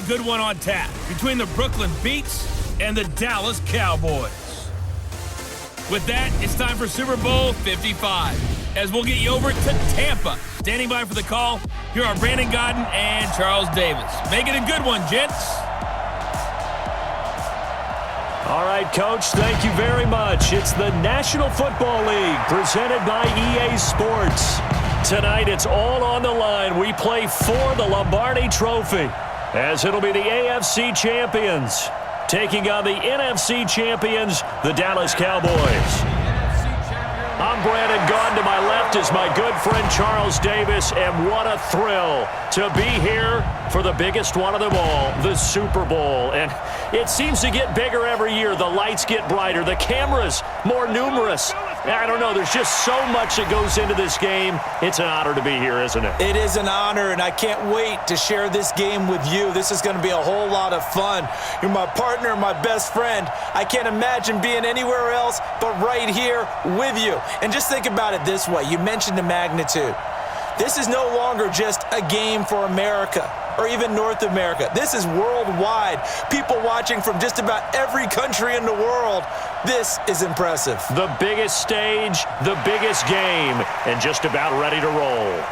good one on tap between the Brooklyn Beats and the Dallas Cowboys. With that, it's time for Super Bowl 55, as we'll get you over to Tampa. Standing by for the call, here are Brandon Godden and Charles Davis. Make it a good one, gents. All right, Coach, thank you very much. It's the National Football League presented by EA Sports. Tonight, it's all on the line. We play for the Lombardi Trophy, as it'll be the AFC champions taking on the NFC champions, the Dallas Cowboys. I'm Brandon Gaudin. To my left is my good friend Charles Davis, and what a thrill to be here for the biggest one of them all, the Super Bowl. And it seems to get bigger every year. The lights get brighter, the cameras more numerous. I don't know, there's just so much that goes into this game. It's an honor to be here, isn't it? It is an honor, and I can't wait to share this game with you. This is going to be a whole lot of fun. You're my partner, my best friend. I can't imagine being anywhere else but right here with you. And just think about it this way. You mentioned the magnitude. This is no longer just a game for America or even North America. This is worldwide. People watching from just about every country in the world. This is impressive. The biggest stage, the biggest game, and just about ready to roll.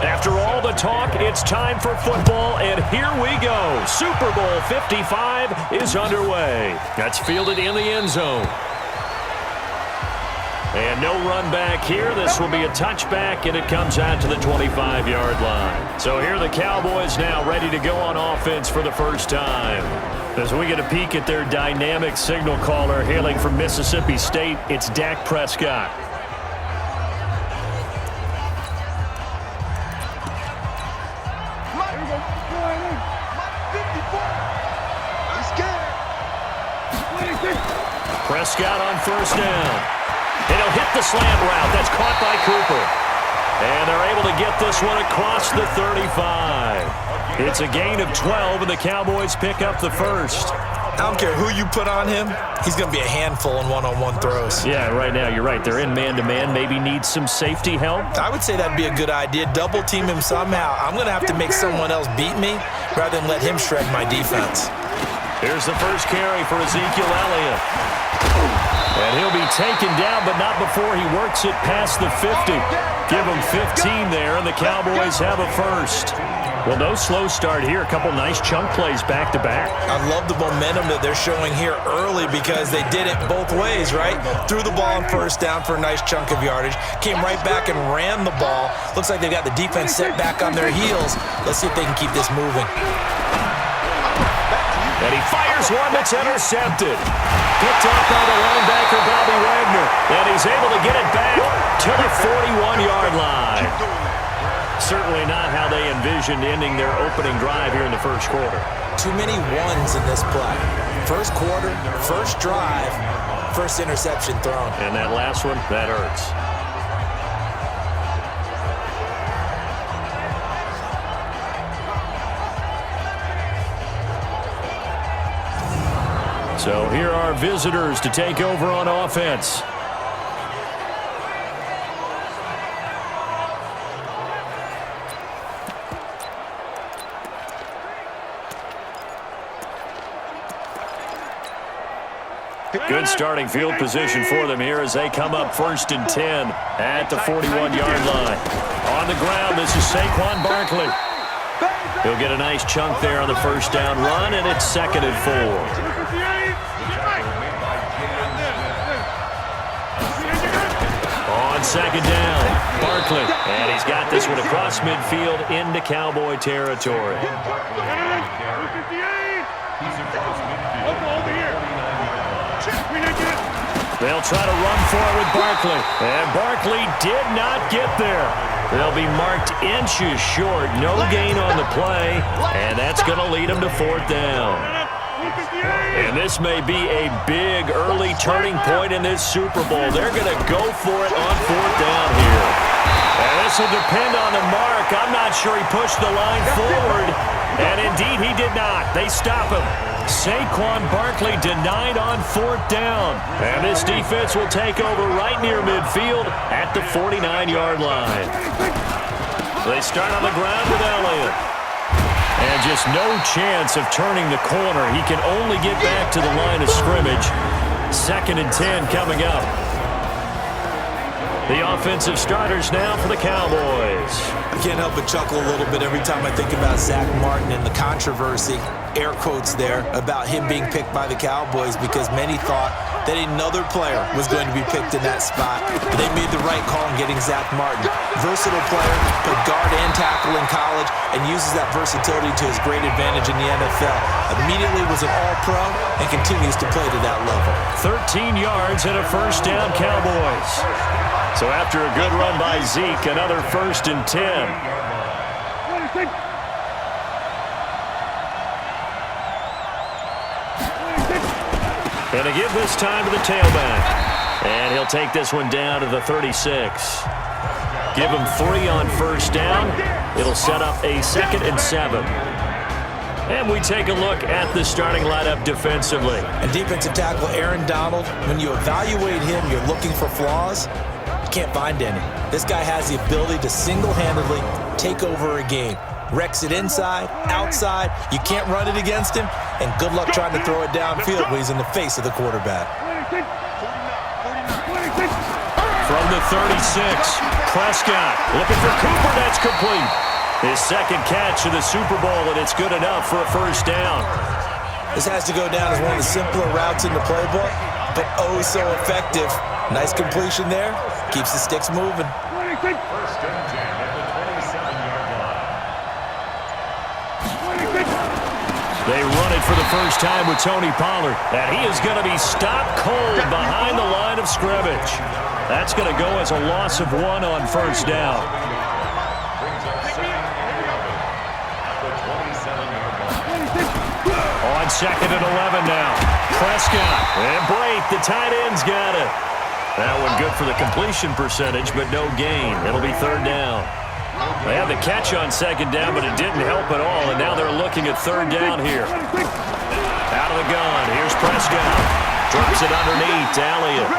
After all the talk, it's time for football, and here we go. Super Bowl 55 is underway. That's fielded in the end zone. And no run back here. This will be a touchback, and it comes out to the 25-yard line. So here are the Cowboys now ready to go on offense for the first time. As we get a peek at their dynamic signal caller hailing from Mississippi State, it's Dak Prescott. Prescott on first down. And he'll hit the slant route. That's caught by Cooper. And they're able to get this one across the 35. It's a gain of 12, and the Cowboys pick up the first. I don't care who you put on him. He's going to be a handful in one-on-one throws. Yeah, right now, you're right. They're in man-to-man. Maybe need some safety help. I would say that'd be a good idea. Double team him somehow. I'm going to have to make someone else beat me rather than let him shred my defense. Here's the first carry for Ezekiel Elliott. And he'll be taken down, but not before he works it past the 50. Give him 15 there, and the Cowboys have a first. Well, no slow start here. A couple nice chunk plays back-to-back. I love the momentum that they're showing here early because they did it both ways, right? Threw the ball on first down for a nice chunk of yardage. Came right back and ran the ball. Looks like they've got the defense set back on their heels. Let's see if they can keep this moving. And he fires one that's intercepted. Picked up by the linebacker, Bobby Wagner. And he's able to get it back to the 41-yard line. Certainly not how they envisioned ending their opening drive here in the first quarter. Too many ones in this play. First quarter, first drive, first interception thrown. And that last one, that hurts. So here are visitors to take over on offense. Good starting field position for them here as they come up 1st and 10 at the 41-yard line. On the ground, this is Saquon Barkley. He'll get a nice chunk there on the first down run, and it's 2nd and 4. On 2nd down, Barkley. And he's got this one across midfield into Cowboy territory. They'll try to run for it with Barkley. And Barkley did not get there. They'll be marked inches short. No gain on the play. And that's going to lead them to 4th down. And this may be a big early turning point in this Super Bowl. They're going to go for it on 4th down here. And this will depend on the mark. I'm not sure he pushed the line forward. And indeed, he did not. They stop him. Saquon Barkley denied on 4th down. And this defense will take over right near midfield at the 49-yard line. They start on the ground with Elliott. And just no chance of turning the corner. He can only get back to the line of scrimmage. 2nd and 10 coming up. The offensive starters now for the Cowboys. I can't help but chuckle a little bit every time I think about Zach Martin and the controversy, air quotes there, about him being picked by the Cowboys because many thought that another player was going to be picked in that spot. But they made the right call in getting Zach Martin. Versatile player, played guard and tackle in college, and uses that versatility to his great advantage in the NFL. Immediately was an all-pro and continues to play to that level. 13 yards and a first down, Cowboys. So after a good run by Zeke, another 1st and 10. And to give this time to the tailback. And he'll take this one down to the 36. Give him 3 on first down. It'll set up a 2nd and 7. And we take a look at the starting lineup defensively. And defensive tackle Aaron Donald, when you evaluate him, you're looking for flaws. Can't find any. This guy has the ability to single-handedly take over a game. Wrecks it inside, outside. You can't run it against him. And good luck trying to throw it downfield when he's in the face of the quarterback. From the 36, Prescott looking for Cooper. That's complete. His 2nd catch of the Super Bowl, and it's good enough for a first down. This has to go down as one of the simpler routes in the playbook, but oh so effective. Nice completion there. Keeps the sticks moving. They run it for the first time with Tony Pollard. And he is going to be stopped cold behind the line of scrimmage. That's going to go as a loss of 1 on first down. On 2nd and 11 now. Prescott and Brate, the tight end's got it. That one good for the completion percentage, but no gain. It'll be 3rd down. They had the catch on 2nd down, but it didn't help at all, and now they're looking at 3rd down here. Out of the gun, here's Prescott. Drops it underneath to Elliott.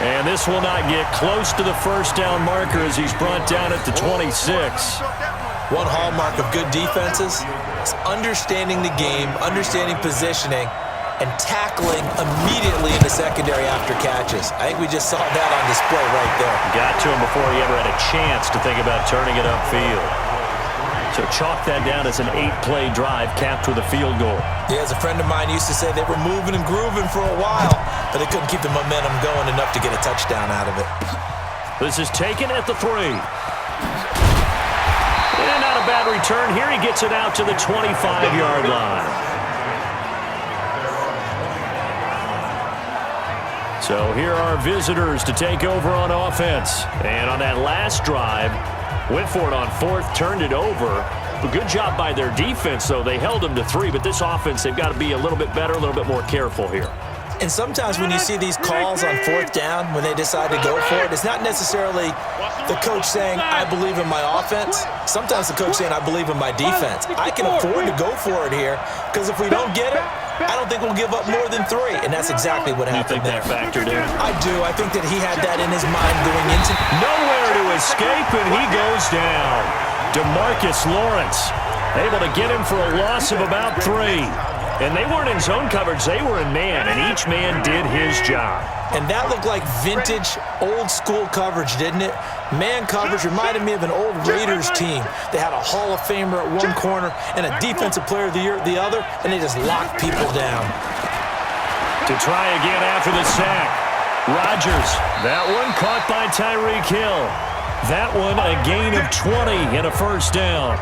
And this will not get close to the first down marker as he's brought down at the 26. One hallmark of good defenses is understanding the game, understanding positioning, and tackling immediately in the secondary after catches. I think we just saw that on display right there. Got to him before he ever had a chance to think about turning it upfield. So chalk that down as an 8-play drive capped with a field goal. Yeah, as a friend of mine used to say, they were moving and grooving for a while, but they couldn't keep the momentum going enough to get a touchdown out of it. This is taken at the 3. And not a bad return. Here he gets it out to the 25-yard line. So here are visitors to take over on offense. And on that last drive, went for it on 4th, turned it over. A good job by their defense, though. They held them to 3, but this offense, they've got to be a little bit better, a little bit more careful here. And sometimes when you see these calls on 4th down, when they decide to go for it, it's not necessarily the coach saying, I believe in my offense. Sometimes the coach saying, I believe in my defense. I can afford to go for it here, because if we don't get it, I don't think we'll give up more than 3, and that's exactly what happened there. You think that factored in? I do. I think that he had that in his mind going into... Nowhere to escape, and he goes down. DeMarcus Lawrence able to get him for a loss of about 3. And they weren't in zone coverage. They were in man, and each man did his job. And that looked like vintage, old-school coverage, didn't it? Man coverage reminded me of an old Raiders team. They had a Hall of Famer at one corner and a Defensive Player of the Year at the other, and they just locked people down. To try again after the sack. Rodgers, that one caught by Tyreek Hill. That one a gain of 20 and a first down.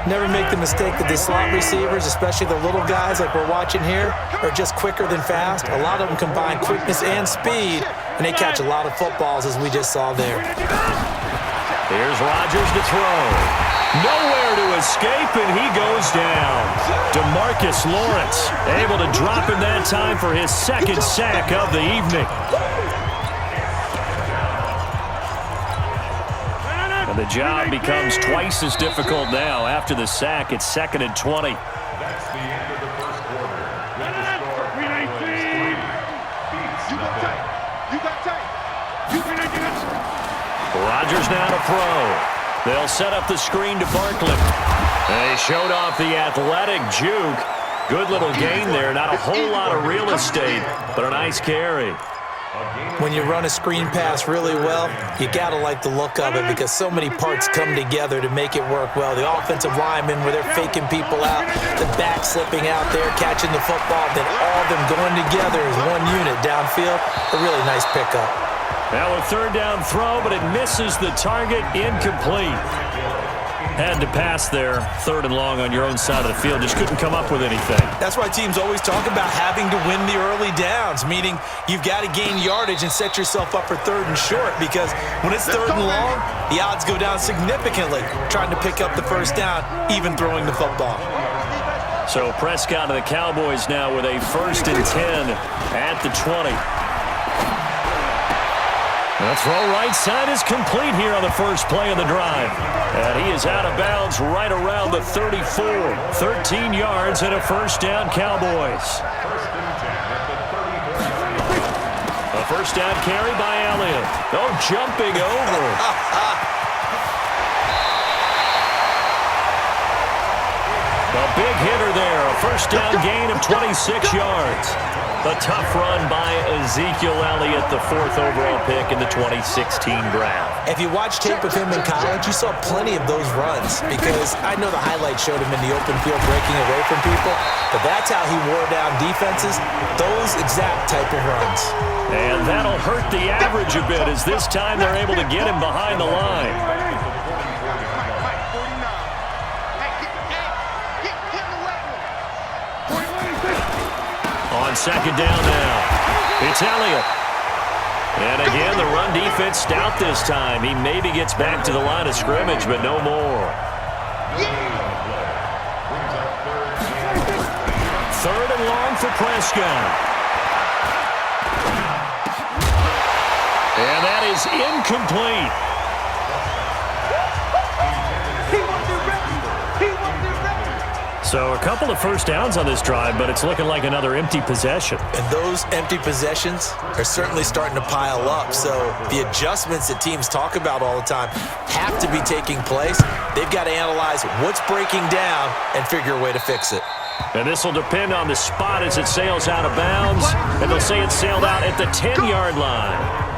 Never make the mistake that the slot receivers, especially the little guys like we're watching here, are just quicker than fast. A lot of them combine quickness and speed, and they catch a lot of footballs, as we just saw there. Here's Rodgers to throw. Nowhere to escape, and he goes down. DeMarcus Lawrence able to drop him that time for his second sack of the evening. And the job becomes twice as difficult now. After the sack, it's 2nd and 20. That's the end of the first quarter. Rodgers now to throw. They'll set up the screen to Barkley. They showed off the athletic juke. Good little gain there. Not a whole lot of real estate, but a nice carry. When you run a screen pass really well, you got to like the look of it because so many parts come together to make it work well. The offensive linemen, where they're faking people out, the back slipping out there, catching the football, then all of them going together as one unit downfield. A really nice pickup. Now a third down throw, but it misses the target, incomplete. Had to pass there, 3rd and long on your own side of the field. Just couldn't come up with anything. That's why teams always talk about having to win the early downs, meaning you've got to gain yardage and set yourself up for 3rd and short, because when it's 3rd and long, the odds go down significantly trying to pick up the first down, even throwing the football. So Prescott and the Cowboys now with a 1st and 10 at the 20. The throw right side is complete here on the first play of the drive. And he is out of bounds right around the 34. 13 yards and a first down, Cowboys. A first down carry by Elliott. Oh, jumping over. A big hitter there. A first down gain of 26 yards. A tough run by Ezekiel Elliott, the 4th overall pick in the 2016 draft. If you watch tape of him in college, you saw plenty of those runs, because I know the highlights showed him in the open field breaking away from people, but that's how he wore down defenses, those exact type of runs. And that'll hurt the average a bit, as this time they're able to get him behind the line. On second down now, it's Elliott. And again, the run defense stout this time. He maybe gets back to the line of scrimmage, but no more. 3rd and long for Prescott. And that is incomplete. So a couple of first downs on this drive, but it's looking like another empty possession. And those empty possessions are certainly starting to pile up. So the adjustments that teams talk about all the time have to be taking place. They've got to analyze what's breaking down and figure a way to fix it. And this will depend on the spot as it sails out of bounds. And they'll say it sailed out at the 10-yard line.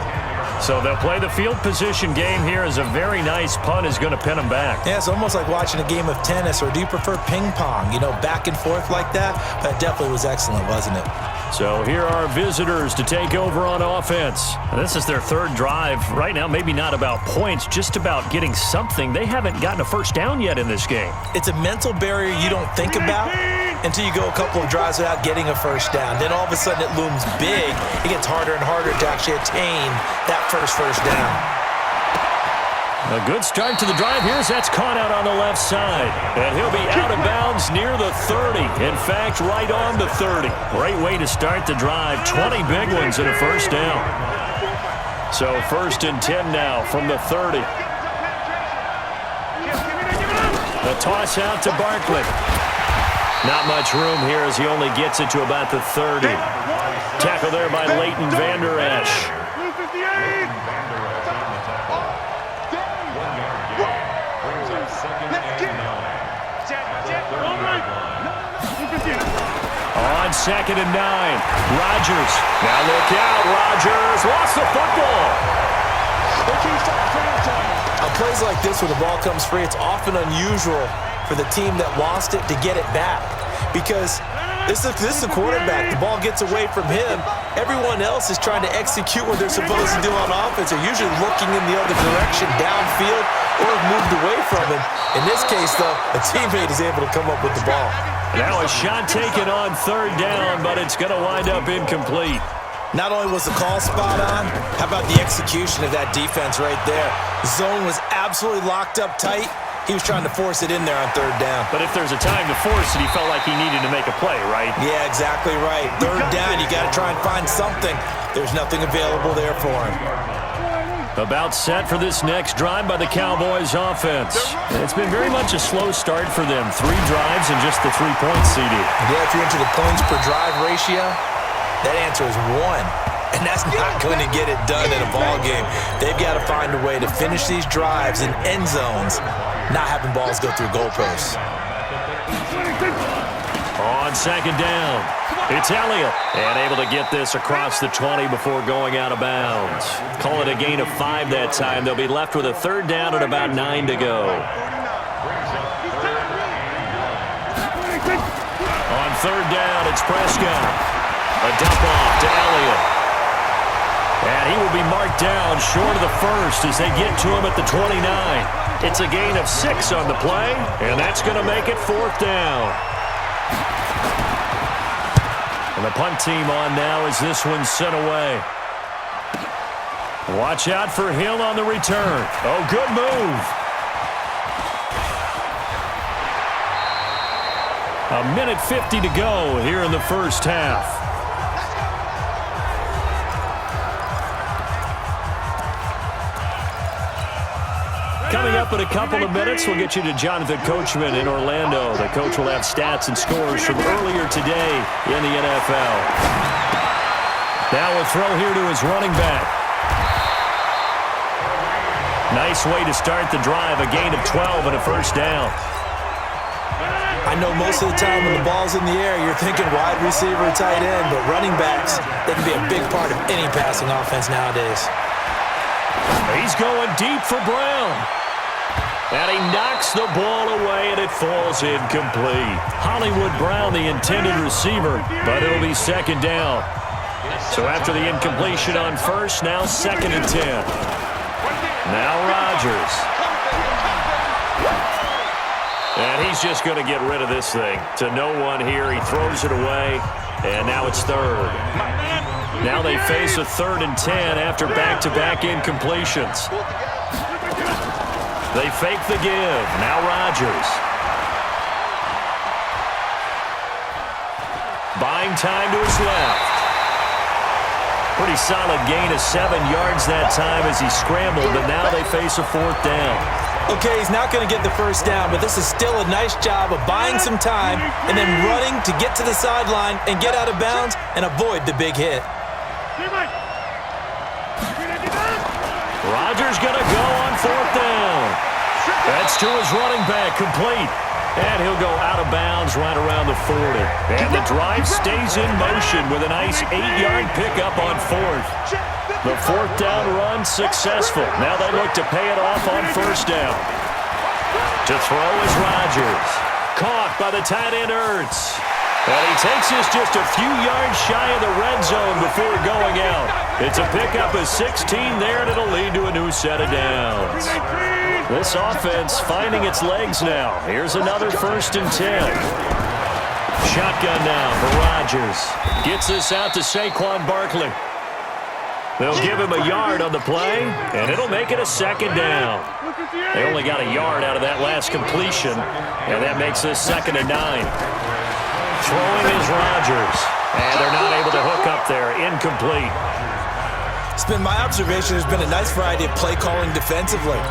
So they'll play the field position game here, as a very nice punt is going to pin them back. Yeah, it's almost like watching a game of tennis, or do you prefer ping pong? You know, back and forth like that? But it definitely was excellent, wasn't it? So here are visitors to take over on offense. And this is their 3rd drive. Right now, maybe not about points, just about getting something. They haven't gotten a first down yet in this game. It's a mental barrier you don't think about until you go a couple of drives without getting a first down. Then all of a sudden it looms big. It gets harder and harder to actually attain that first down. A good start to the drive here as that's caught out on the left side. And he'll be out of bounds near the 30. In fact, right on the 30. Great way to start the drive. 20 big ones and a first down. So 1st and 10 now from the 30. The toss out to Barkley. Not much room here as he only gets it to about the 30. Tackle there by Leighton Vander Esch. On 2nd and 9. Rodgers. Now look out. Rodgers lost the football. On plays like this where the ball comes free, it's often unusual for the team that lost it to get it back. Because this is the quarterback. The ball gets away from him. Everyone else is trying to execute what they're supposed to do on offense. They're usually looking in the other direction, downfield, or have moved away from him. In this case, though, a teammate is able to come up with the ball. Now a shot taken on 3rd down, but it's going to wind up incomplete. Not only was the call spot on, how about the execution of that defense right there? The zone was absolutely locked up tight. He was trying to force it in there on 3rd down. But if there's a time to force it, he felt like he needed to make a play, right? Yeah, exactly right. 3rd down, you got to try and find something. There's nothing available there for him. About set for this next drive by the Cowboys offense. It's been very much a slow start for them. 3 drives and just the 3 points, CD. Yeah, if you're into the points per drive ratio, that answer is 1. And that's not going to get it done in a ball game. They've got to find a way to finish these drives in end zones, not having balls go through goalposts. On 2nd down, it's Elliott. And able to get this across the 20 before going out of bounds. Call it a gain of 5 that time. They'll be left with a 3rd down and about 9 to go. On 3rd down, it's Prescott. A dump off to Elliott. And he will be marked down short of the first as they get to him at the 29. It's a gain of 6 on the play, and that's going to make it 4th down. And the punt team on now as this one's sent away. Watch out for Hill on the return. Oh, good move. A minute 50 to go here in the first half. Coming up in a couple of minutes, we'll get you to Jonathan Coachman in Orlando. The coach will have stats and scores from earlier today in the NFL. Now a throw here to his running back. Nice way to start the drive, a gain of 12 and a 1st down. I know most of the time when the ball's in the air, you're thinking wide receiver, tight end, but running backs, they can be a big part of any passing offense nowadays. He's going deep for Brown. And he knocks the ball away, and it falls incomplete. Hollywood Brown, the intended receiver, but it'll be 2nd down. So after the incompletion on 1st, now 2nd and 10. Now Rodgers. And he's just going to get rid of this thing. To no one here, he throws it away, and now it's 3rd. Now they face a 3rd and 10 after back-to-back incompletions. They fake the give. Now Rodgers. Buying time to his left. Pretty solid gain of 7 yards that time as he scrambled, but now they face a 4th down. Okay, he's not going to get the 1st down, but this is still a nice job of buying some time and then running to get to the sideline and get out of bounds and avoid the big hit. Rodgers going to go on 4th down. That's to his running back, complete. And he'll go out of bounds right around the 40. And the drive stays in motion with a nice 8-yard pickup on 4th. The 4th down run successful. Now they look to pay it off on 1st down. To throw is Rodgers. Caught by the tight end Ertz. And he takes us just a few yards shy of the red zone before going out. It's a pickup of 16 there, and it'll lead to a new set of downs. This offense finding its legs now. Here's another 1st and 10. Shotgun now for Rodgers. Gets this out to Saquon Barkley. They'll give him a yard on the play, and it'll make it a 2nd down. They only got a yard out of that last completion, and that makes this 2nd and 9. Throwing is Rodgers, and they're not able to hook up there. Incomplete. It's been my observation there's been a nice variety of play calling defensively.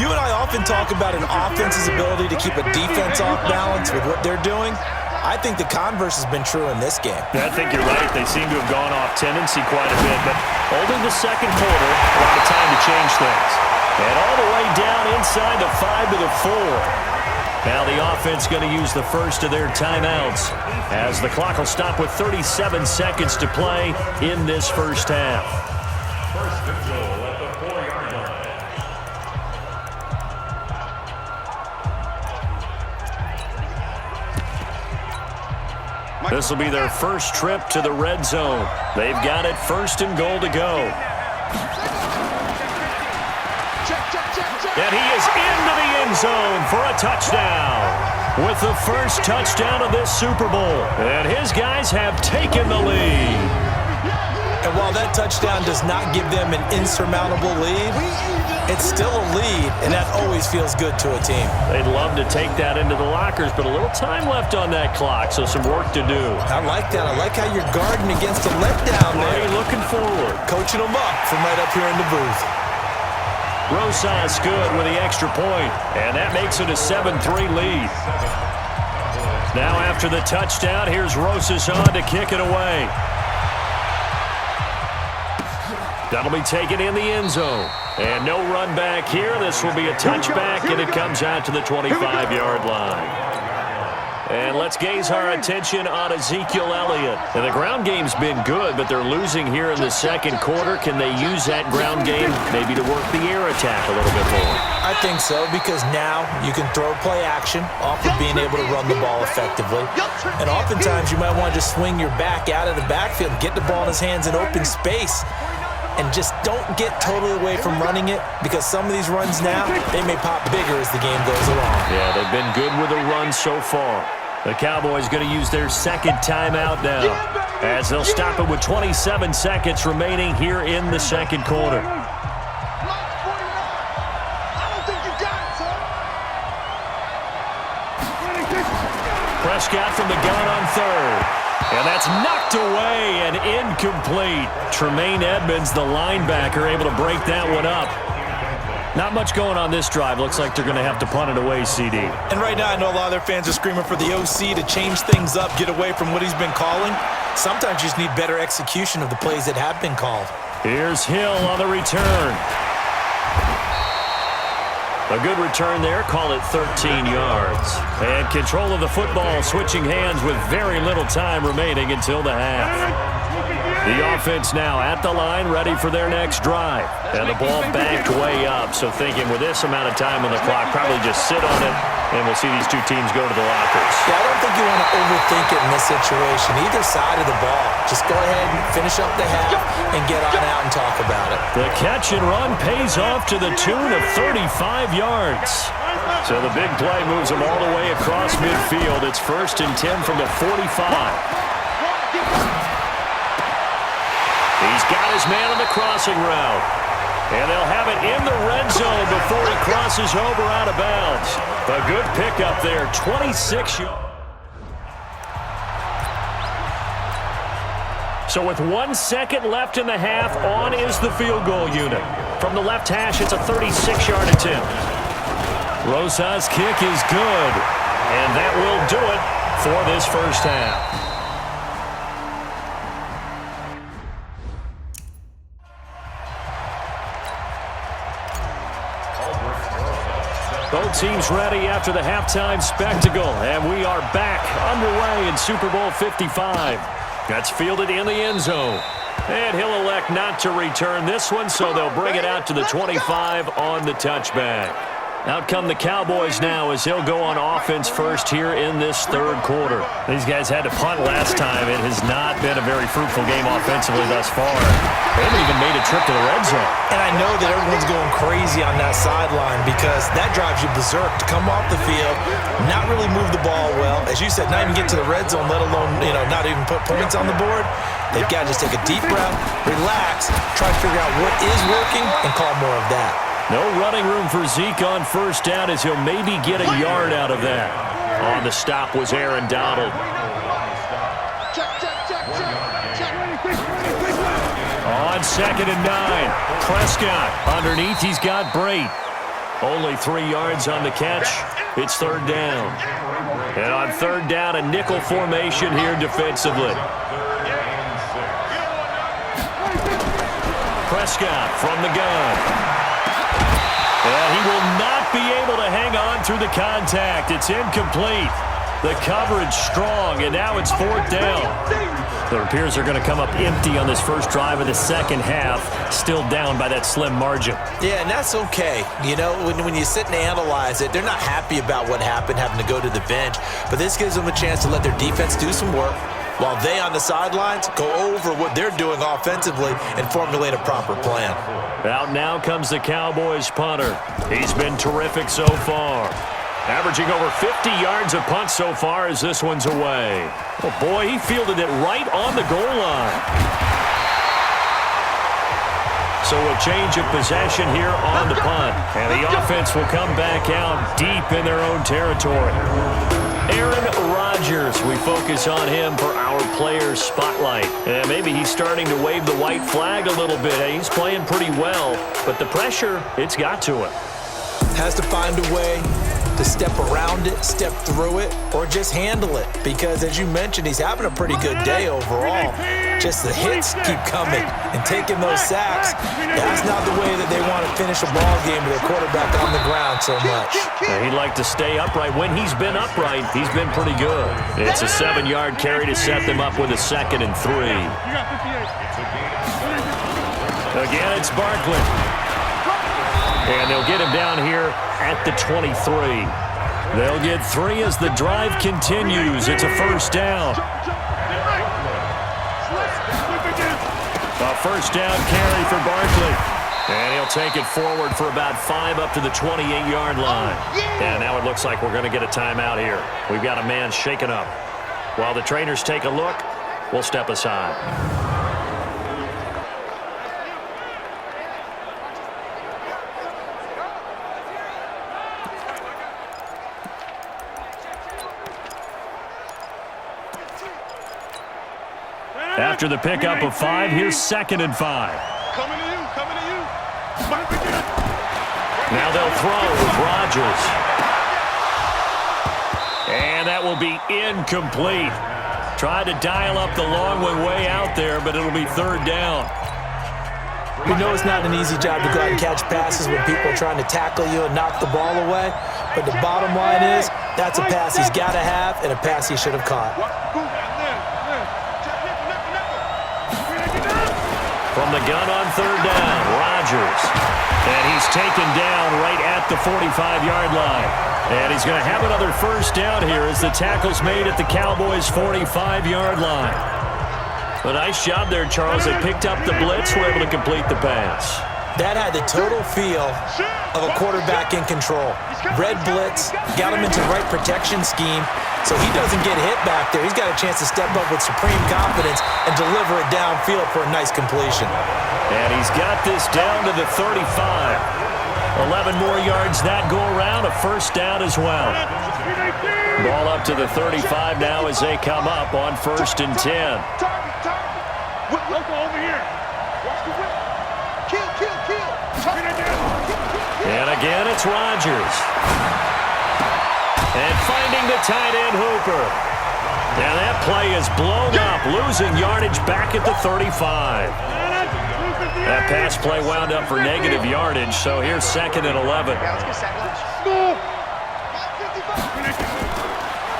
You and I often talk about an offense's ability to keep a defense off balance with what they're doing. I think the converse has been true in this game. I think you're right. They seem to have gone off tendency quite a bit, but holding the 2nd quarter, a lot of time to change things. And all the way down inside the 5 to the 4. Now the offense going to use the first of their timeouts as the clock will stop with 37 seconds to play in this first half. First and goal at the 4-yard line. This will be their first trip to the red zone. They've got it first and goal to go. And he is into the end zone for a touchdown with the first touchdown of this Super Bowl. And his guys have taken the lead. And while that touchdown does not give them an insurmountable lead, it's still a lead, and that always feels good to a team. They'd love to take that into the lockers, but a little time left on that clock, so some work to do. I like that. I like how you're guarding against a letdown there. Looking forward. Coaching them up from right up here in the booth. Rosas good with the extra point, and that makes it a 7-3 lead. Now after the touchdown, here's Rosas on to kick it away. That'll be taken in the end zone. And no run back here. This will be a touchback, and it comes out to the 25-yard line. And let's gaze our attention on Ezekiel Elliott. And the ground game's been good, but they're losing here in the second quarter. Can they use that ground game maybe to work the air attack a little bit more? I think so, because now you can throw play action off of being able to run the ball effectively. And oftentimes you might want to just swing your back out of the backfield, get the ball in his hands in open space, and just don't get totally away from running it, because some of these runs now, they may pop bigger as the game goes along. Yeah, they've been good with the run so far. The Cowboys going to use their second timeout now, as they'll stop it with 27 seconds remaining here in the second quarter. Prescott from the gun on third. And that's knocked away and incomplete. Tremaine Edmonds, the linebacker, able to break that one up. Not much going on this drive. Looks like they're going to have to punt it away, CD. And right now I know a lot of their fans are screaming for the OC to change things up, get away from what he's been calling. Sometimes you just need better execution of the plays that have been called. Here's Hill on the return. A good return there, call it 13 yards. And control of the football, switching hands with very little time remaining until the half. The offense now at the line, ready for their next drive. And the ball backed way up, so thinking with this amount of time on the clock, probably just sit on it, and we'll see these two teams go to the lockers. Yeah, I don't think you want to overthink it in this situation, either side of the ball. Just go ahead and finish up the half and get on out and talk about it. The catch and run pays off to the tune of 35 yards. So the big play moves them all the way across midfield. It's 1st and 10 from the 45. He's got his man on the crossing route. And they'll have it in the red zone before he crosses over out of bounds. A good pickup there, 26 yards. So with 1 second left in the half, on is the field goal unit. From the left hash, it's a 36-yard attempt. Rosas' kick is good. And that will do it for this first half. Both teams ready after the halftime spectacle, and we are back underway in Super Bowl 55. That's fielded in the end zone. And he'll elect not to return this one, so they'll bring it out to the 25 on the touchback. Out come the Cowboys now as he'll go on offense first here in this third quarter. These guys had to punt last time. It has not been a very fruitful game offensively thus far. They haven't even made a trip to the red zone. And I know that everyone's going crazy on that sideline because that drives you berserk to come off the field, not really move the ball well. As you said, not even get to the red zone, let alone, not even put points on the board. They've got to just take a deep breath, relax, try to figure out what is working, and call more of that. No running room for Zeke on first down as he'll maybe get a yard out of that. On the stop was Aaron Donald. On 2nd and 9, Prescott underneath. He's got Brate. Only 3 yards on the catch. It's 3rd down. And on 3rd down, a nickel formation here defensively. Prescott from the gun. And he will not be able to hang on through the contact. It's incomplete. The coverage strong, and now it's 4th down. It appears they're going to come up empty on this first drive of the second half, still down by that slim margin. Yeah, and that's okay. You know, when you sit and analyze it, they're not happy about what happened, having to go to the bench. But this gives them a chance to let their defense do some work while they on the sidelines go over what they're doing offensively and formulate a proper plan. Out now comes the Cowboys punter. He's been terrific so far. Averaging over 50 yards a punt so far as this one's away. Oh, boy, he fielded it right on the goal line. So a change of possession here on the punt. And the offense will come back out deep in their own territory. Aaron Rodgers, we focus on him for our player spotlight. And maybe he's starting to wave the white flag a little bit. He's playing pretty well, but the pressure, it's got to him. Has to find a way to step around it, step through it, or just handle it. Because, as you mentioned, he's having a pretty good day overall. Just the hits keep coming and taking those sacks. That's not the way that they want to finish a ball game with their quarterback on the ground so much. He'd like to stay upright. When he's been upright, he's been pretty good. It's a 7-yard carry to set them up with a 2nd and 3. Again, it's Barkley. And they'll get him down here at the 23. They'll get 3 as the drive continues. It's a 1st down. A 1st down carry for Barkley. And he'll take it forward for about 5 up to the 28-yard line. And now it looks like we're going to get a timeout here. We've got a man shaken up. While the trainers take a look, we'll step aside. After the pickup of 5, here's 2nd and 5. Coming to you, coming to you. Now they'll throw with Rodgers. And that will be incomplete. Tried to dial up the long one way out there, but it'll be 3rd down. We know it's not an easy job to go out and catch passes when people are trying to tackle you and knock the ball away. But the bottom line is, that's a pass he's got to have and a pass he should have caught. From the gun on 3rd down, Rodgers. And he's taken down right at the 45-yard line. And he's going to have another 1st down here as the tackle's made at the Cowboys' 45-yard line. A nice job there, Charles. They picked up the blitz, were able to complete the pass. That had the total feel of a quarterback in control. Red blitz, got him into the right protection scheme, so he doesn't get hit back there. He's got a chance to step up with supreme confidence and deliver it downfield for a nice completion. And he's got this down to the 35. 11 more yards that go around, a 1st down as well. Ball up to the 35 now as they come up on 1st and 10. Over here. Watch the whip. Kill. And again, it's Rodgers. And finding the tight end, Hooper. Now that play is blown up, losing yardage back at the 35. That pass play wound up for negative yardage, so here's 2nd and 11.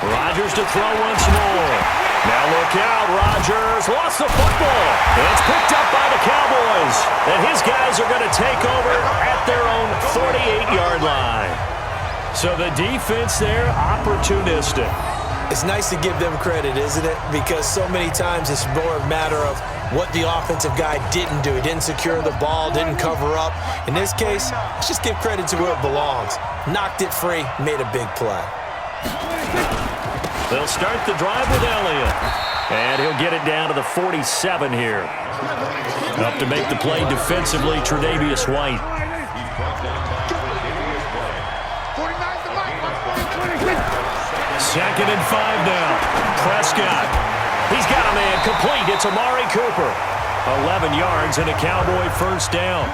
Rodgers to throw once more. Now look out, Rodgers lost the football. And it's picked up by the Cowboys. And his guys are going to take over at their own 48-yard line. So the defense there, opportunistic. It's nice to give them credit, isn't it? Because so many times it's more a matter of what the offensive guy didn't do. He didn't secure the ball, didn't cover up. In this case, let's just give credit to where it belongs. Knocked it free, made a big play. They'll start the drive with Elliott. And he'll get it down to the 47 here. Up to make the play defensively, Tre'Davious White. Second and 5 now. Prescott. He's got a man complete. It's Amari Cooper. 11 yards and a Cowboy 1st down.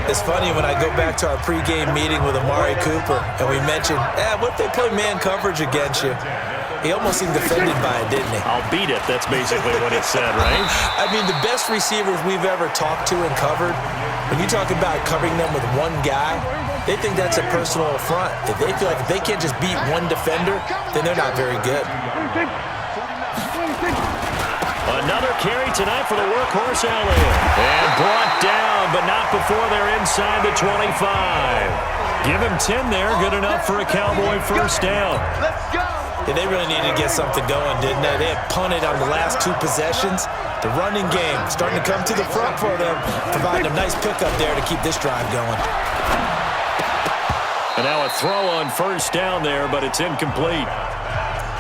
It's funny when I go back to our pregame meeting with Amari Cooper and we mentioned, what if they play man coverage against you? He almost seemed offended by it, didn't he? I'll beat it. That's basically what it said, right? I mean, the best receivers we've ever talked to and covered, When you talk about covering them with one guy, they think that's a personal affront. If they feel like if they can't just beat one defender, then they're not very good. Another carry tonight for the workhorse Elliott. And brought down, but not before they're inside the 25. Give him 10 there, good enough for a Cowboy first down. Let's go. Yeah, they really needed to get something going, didn't they? They had punted on the last 2 possessions. The running game starting to come to the front for them, providing a nice pickup there to keep this drive going. And now a throw on first down there, but it's incomplete.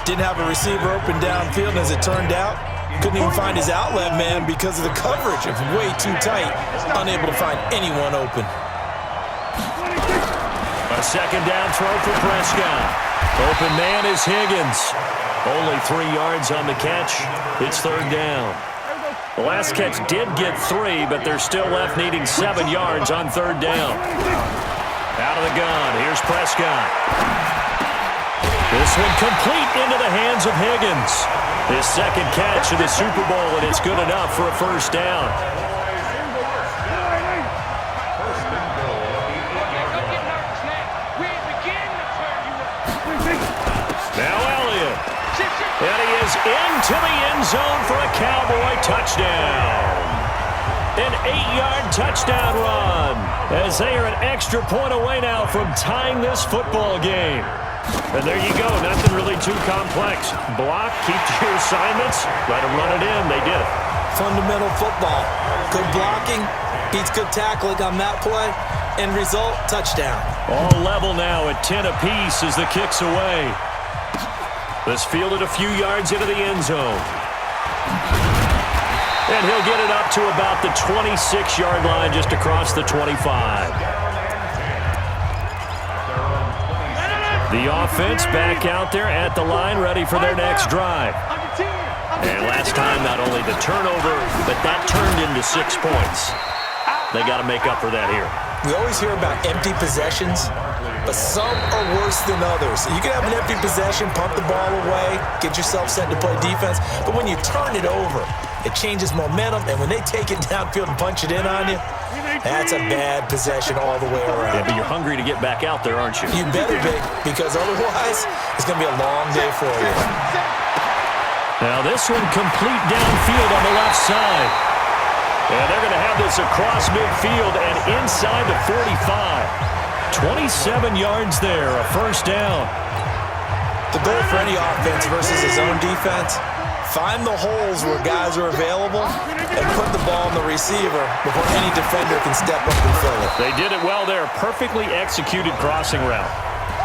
Didn't have a receiver open downfield, and as it turned out, couldn't even find his outlet man because of the coverage. It was way too tight, unable to find anyone open. A second down throw for Prescott. Open man is Higgins. Only 3 yards on the catch. It's third down. The last catch did get 3, but they're still left needing 7 yards on third down. Out of the gun, here's Prescott. This one complete into the hands of Higgins. His second catch of the Super Bowl, and it's good enough for a first down. Now Elliott. And he is into the end zone for a Cowboy touchdown. An 8-yard touchdown run, as they are an extra point away now from tying this football game. And there you go, nothing really too complex. Block, keep to your assignments, let them run it in. They did it. Fundamental football. Good blocking, beats good tackling on that play. End result, touchdown. All level now at 10 apiece as the kick's away. This fielded a few yards into the end zone. And he'll get it up to about the 26-yard line just across the 25. The offense back out there at the line, ready for their next drive. And last time, not only the turnover, but that turned into 6 points. They got to make up for that here. We always hear about empty possessions, but some are worse than others. You can have an empty possession, pump the ball away, get yourself set to play defense, but when you turn it over, it changes momentum, and when they take it downfield and punch it in on you, that's a bad possession all the way around. Yeah, but you're hungry to get back out there, aren't you? You better be, because otherwise, it's going to be a long day for you. Now this one complete downfield on the left side. And they're going to have this across midfield and inside the 45. 27 yards there, a first down. The goal for any offense versus his own defense, find the holes where guys are available and put the ball in the receiver before any defender can step up and fill it. They did it well there. Perfectly executed crossing route.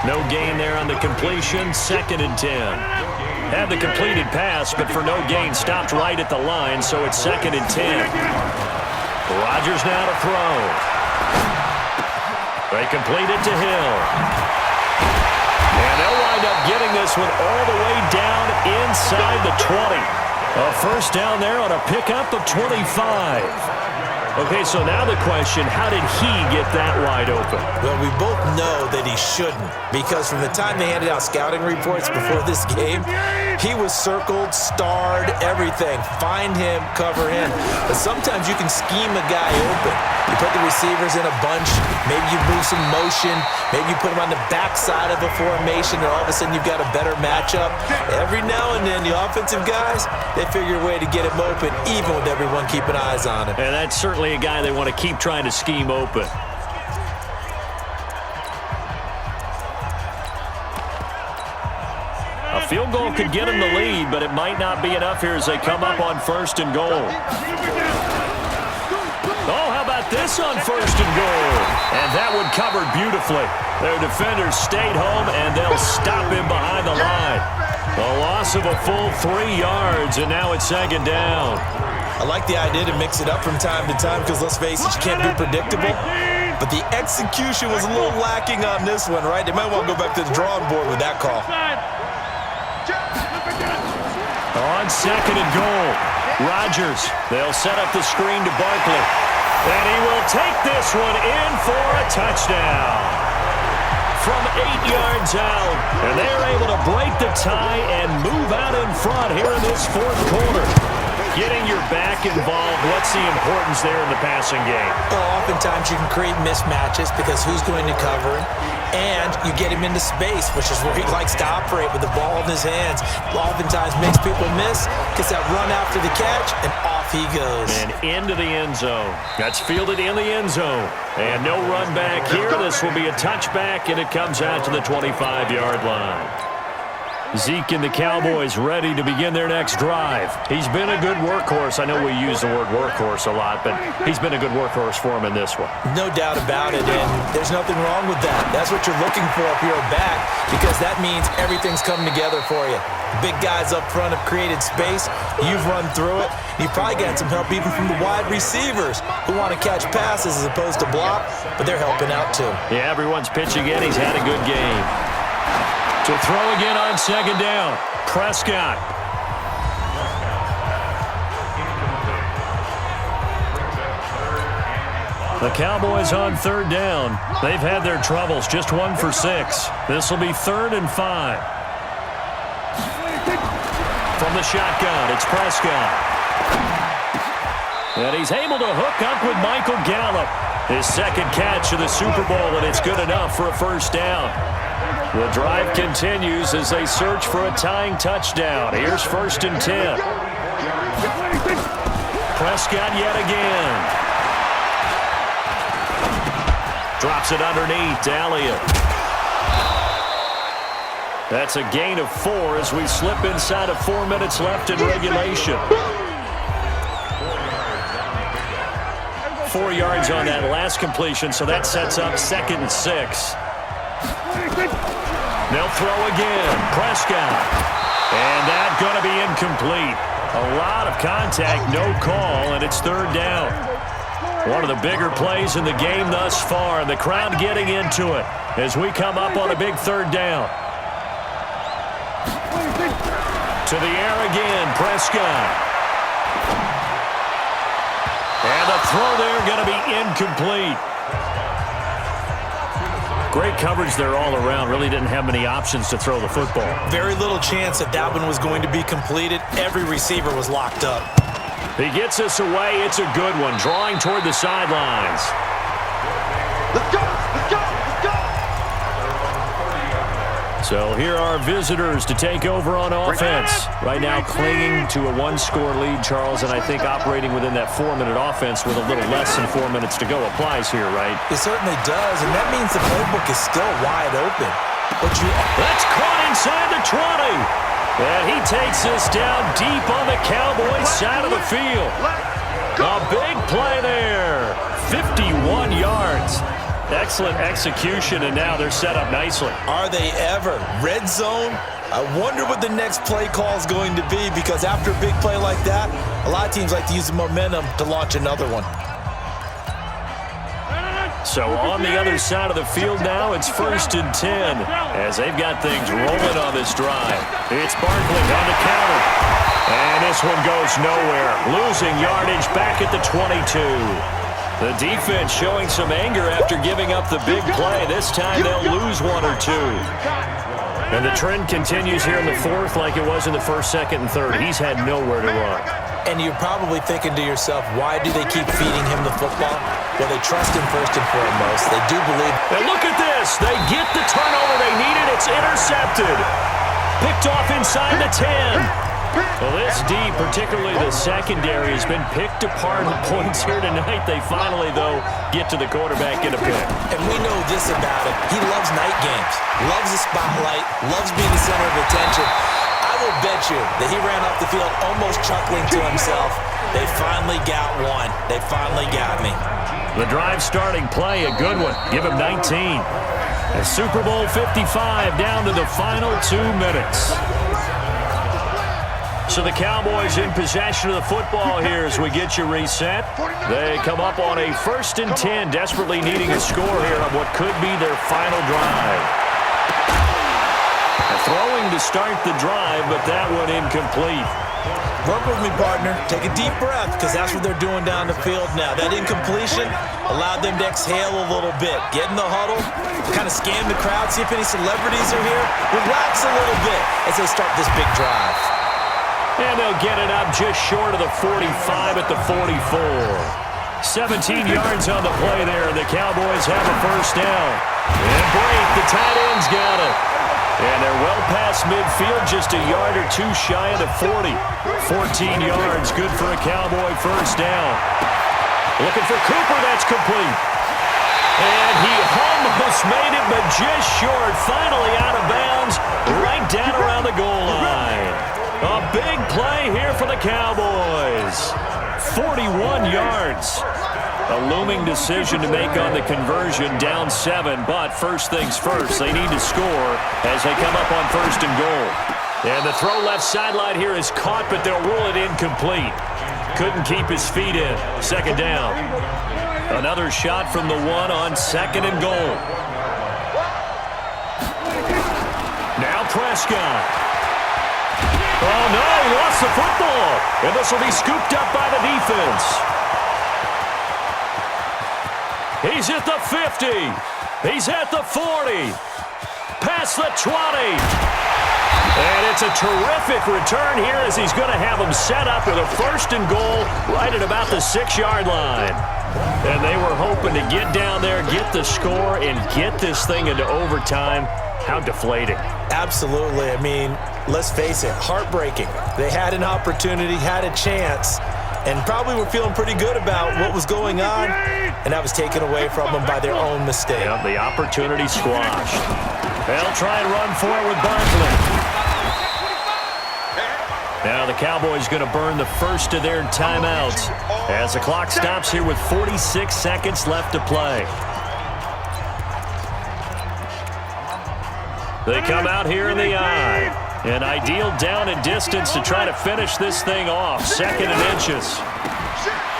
No gain there on the completion. 2nd and 10. Had the completed pass, but for no gain, stopped right at the line, so it's 2nd and 10. Rodgers now to throw. They complete it to Hill. And they'll wind up getting this one all the way down inside the 20. A first down there on a pickup of 25. Okay, so now the question, how did he get that wide open? Well, we both know that he shouldn't, because from the time they handed out scouting reports before this game, he was circled, starred, everything. Find him, cover him. But sometimes you can scheme a guy open. You put the receivers in a bunch, maybe you move some motion, maybe you put them on the backside of a formation, and all of a sudden you've got a better matchup. Every now and then, the offensive guys, they figure a way to get him open, even with everyone keeping eyes on him. And that's certainly a guy they want to keep trying to scheme open. A field goal could get them the lead, but it might not be enough here as they come up on 1st and goal. Oh, how about this on 1st and goal? And that one covered beautifully. Their defenders stayed home, and they'll stop him behind the line. A loss of a full 3 yards, and now it's 2nd down. I like the idea to mix it up from time to time because, let's face it, you can't be predictable. But the execution was a little lacking on this one, right? They might want to go back to the drawing board with that call. On 2nd and goal, Rodgers. They'll set up the screen to Barkley. And he will take this one in for a touchdown. From 8 yards out. And they're able to break the tie and move out in front here in this 4th quarter. getting your back involved, what's the importance there in the passing game? Well, oftentimes you can create mismatches because who's going to cover him? And you get him into space, which is where he likes to operate with the ball in his hands. Oftentimes makes people miss, gets that run after the catch, and off he goes. And into the end zone. That's fielded in the end zone. And no run back here. This will be a touchback, and it comes out to the 25-yard line. Zeke and the Cowboys ready to begin their next drive. He's been a good workhorse. I know we use the word workhorse a lot, but he's been a good workhorse for him in this one. No doubt about it, and there's nothing wrong with that. That's what you're looking for if you're a back, because that means everything's coming together for you. Big guys up front have created space. You've run through it. You've probably got some help even from the wide receivers who want to catch passes as opposed to block, but they're helping out too. Yeah, everyone's pitching in. He's had a good game. To throw again on second down, Prescott. The Cowboys on third down. They've had their troubles, just 1 for 6. This will be 3rd and 5. From the shotgun, it's Prescott. And he's able to hook up with Michael Gallup. His second catch of the Super Bowl, and it's good enough for a first down. The drive continues as they search for a tying touchdown. Here's 1st and 10. Prescott yet again. Drops it underneath to Elliott. That's a gain of 4 as we slip inside of 4 minutes left in regulation. 4 yards on that last completion, so that sets up 2nd and 6. They'll throw again. Prescott. And that's going to be incomplete. A lot of contact, no call, and it's 3rd down. One of the bigger plays in the game thus far, and the crowd getting into it as we come up on a big 3rd down. To the air again, Prescott. And the throw there going to be incomplete. Great coverage there all around. Really didn't have many options to throw the football. Very little chance that one was going to be completed. Every receiver was locked up. He gets us away. It's a good one. Drawing toward the sidelines. Let's go! Let's go! Let's go! So here are visitors to take over on offense. Right now clinging to a 1-score lead, Charles, and I think operating within that 4-minute offense with a little less than 4 minutes to go applies here, right? It certainly does, and that means the playbook is still wide open. That's caught inside the 20. And he takes this down deep on the Cowboys side of the field. A big play there. 51 yards. Excellent execution, and now they're set up nicely. Are they ever? Red zone? I wonder what the next play call is going to be, because after a big play like that, a lot of teams like to use the momentum to launch another one. So on the other side of the field now, it's 1st and 10 as they've got things rolling on this drive. It's Barkley on the counter. And this one goes nowhere. Losing yardage back at the 22. The defense showing some anger after giving up the big play. This time they'll lose 1 or 2. And the trend continues here in the 4th like it was in the 1st, 2nd, and 3rd. He's had nowhere to run. And you're probably thinking to yourself, why do they keep feeding him the football? Well, they trust him first and foremost. They do believe. And look at this. They get the turnover they needed. It's intercepted. Picked off inside the 10. Well, this D, particularly the secondary, has been picked apart in points here tonight. They finally, though, get to the quarterback in a pick. And we know this about him. He loves night games, loves the spotlight, loves being the center of attention. I will bet you that he ran off the field almost chuckling to himself. They finally got one. They finally got me. The drive starting play, a good one. Give him 19. A Super Bowl 55 down to the final 2 minutes. So the Cowboys in possession of the football here as we get you reset. They come up on a 1st and 10, desperately needing a score here on what could be their final drive. Throwing to start the drive, but that one incomplete. Work with me, partner. Take a deep breath, because that's what they're doing down the field now. That incompletion allowed them to exhale a little bit. Get in the huddle, kind of scan the crowd, see if any celebrities are here. Relax a little bit as they start this big drive. And they'll get it up just short of the 45 at the 44. 17 yards on the play there, and the Cowboys have a first down. And Brate, the tight end's got it. And they're well past midfield, just a yard or two shy of the 40. 14 yards, good for a Cowboy first down. Looking for Cooper, that's complete. And he almost made it, but just short. Finally out of bounds, right down around the goal line. A big play here for the Cowboys. 41 yards. A looming decision to make on the conversion, down 7. But first things first, they need to score as they come up on first and goal. And the throw left sideline here is caught, but they'll rule it incomplete. Couldn't keep his feet in. Second down. Another shot from the 1 on second and goal. Now Prescott. Oh, no, he lost the football. And this will be scooped up by the defense. He's at the 50. He's at the 40. Past the 20. And it's a terrific return here as he's going to have him set up with a first and goal right at about the 6-yard line. And they were hoping to get down there, get the score, and get this thing into overtime. How deflating. Absolutely. I mean, let's face it, heartbreaking. They had an opportunity, had a chance, and probably were feeling pretty good about what was going on, and that was taken away from them by their own mistake. Yep, the opportunity squashed. They'll try and run for it with Barkley. Now the Cowboys going to burn the first of their timeouts as the clock stops here with 46 seconds left to play. They come out here in the eye. An ideal down and distance to try to finish this thing off. Second and inches.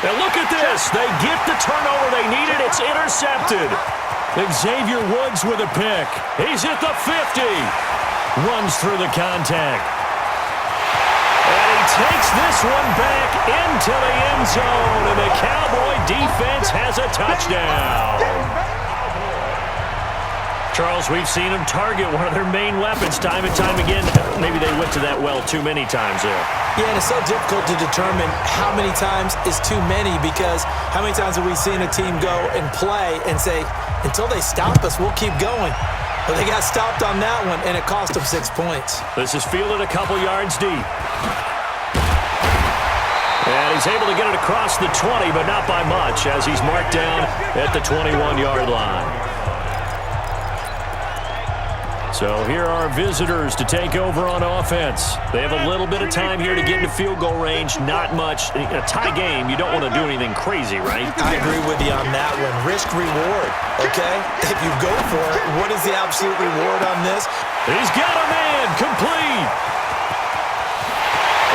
And look at this. They get the turnover they needed. It's intercepted. Xavier Woods with a pick. He's at the 50. Runs through the contact. And he takes this one back into the end zone. And the Cowboy defense has a touchdown. Charles, we've seen them target one of their main weapons time and time again. Maybe they went to that well too many times there. Yeah, and it's so difficult to determine how many times is too many, because how many times have we seen a team go and play and say, until they stop us, we'll keep going. But they got stopped on that one, and it cost them 6 points. This is fielded a couple yards deep. And he's able to get it across the 20, but not by much, as he's marked down at the 21-yard line. So here are visitors to take over on offense. They have a little bit of time here to get into field goal range. Not much. In a tie game, you don't want to do anything crazy, right? I agree with you on that one. Risk reward, okay? If you go for it, what is the absolute reward on this? He's got a man, complete.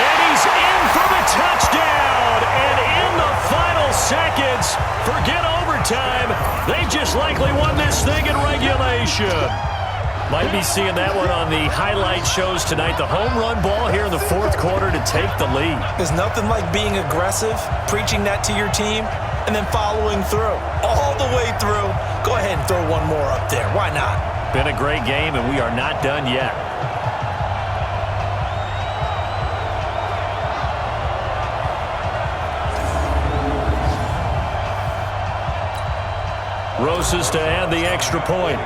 And he's in for the touchdown. And in the final seconds, forget overtime. They just likely won this thing in regulation. Might be seeing that one on the highlight shows tonight. The home run ball here in the fourth quarter to take the lead. There's nothing like being aggressive, preaching that to your team, and then following through. All the way through. Go ahead and throw one more up there. Why not? Been a great game, and we are not done yet. Rosas to add the extra point.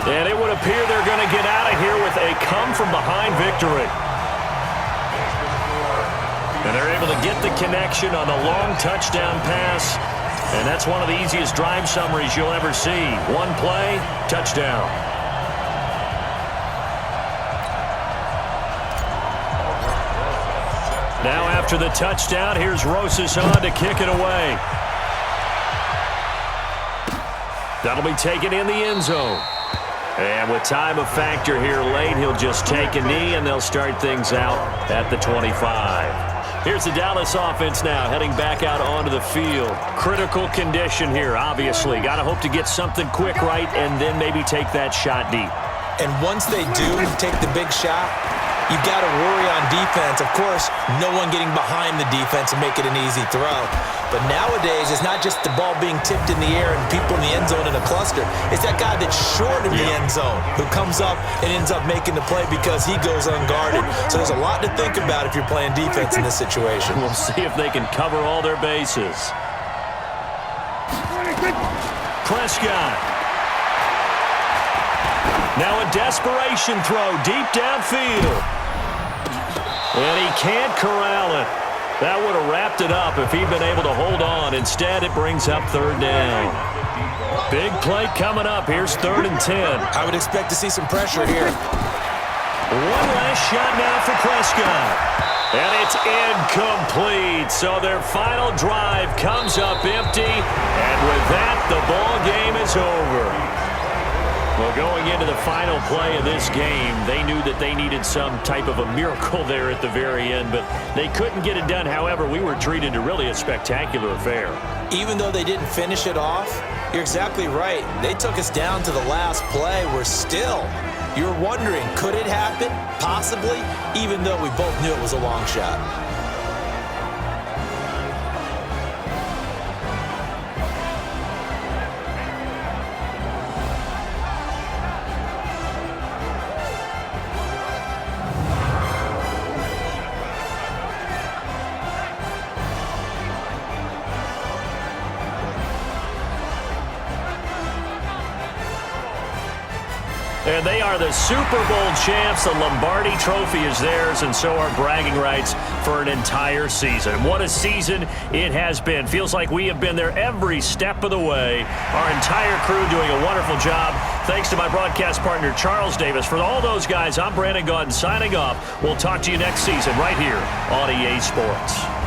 And it would appear they're going to get out of here with a come-from-behind victory. And they're able to get the connection on the long touchdown pass. And that's one of the easiest drive summaries you'll ever see. One play, touchdown. Now after the touchdown, here's Rosas on to kick it away. That'll be taken in the end zone. And with time a factor here late, he'll just take a knee, and they'll start things out at the 25. Here's the Dallas offense now, heading back out onto the field. Critical condition here, obviously. Got to hope to get something quick right and then maybe take that shot deep. And once they do take the big shot, You've got to worry on defense. Of course, no one getting behind the defense and make it an easy throw. But nowadays, it's not just the ball being tipped in the air and people in the end zone in a cluster. It's that guy that's short of the end zone who comes up and ends up making the play because he goes unguarded. So there's a lot to think about if you're playing defense in this situation. We'll see if they can cover all their bases. Prescott. Now a desperation throw deep downfield. And he can't corral it. That would have wrapped it up if he'd been able to hold on. Instead, it brings up third down. Big play coming up. Here's 3rd and 10. I would expect to see some pressure here. One last shot now for Prescott. And it's incomplete. So their final drive comes up empty. And with that, the ball game is over. Well, going into the final play of this game, they knew that they needed some type of a miracle there at the very end, but they couldn't get it done. However, we were treated to really a spectacular affair. Even though they didn't finish it off, you're exactly right. They took us down to the last play. You're wondering, could it happen? Possibly, even though we both knew it was a long shot. And they are the Super Bowl champs. The Lombardi Trophy is theirs, and so are bragging rights for an entire season. What a season it has been. Feels like we have been there every step of the way. Our entire crew doing a wonderful job. Thanks to my broadcast partner, Charles Davis. For all those guys, I'm Brandon Gaudin signing off. We'll talk to you next season right here on EA Sports.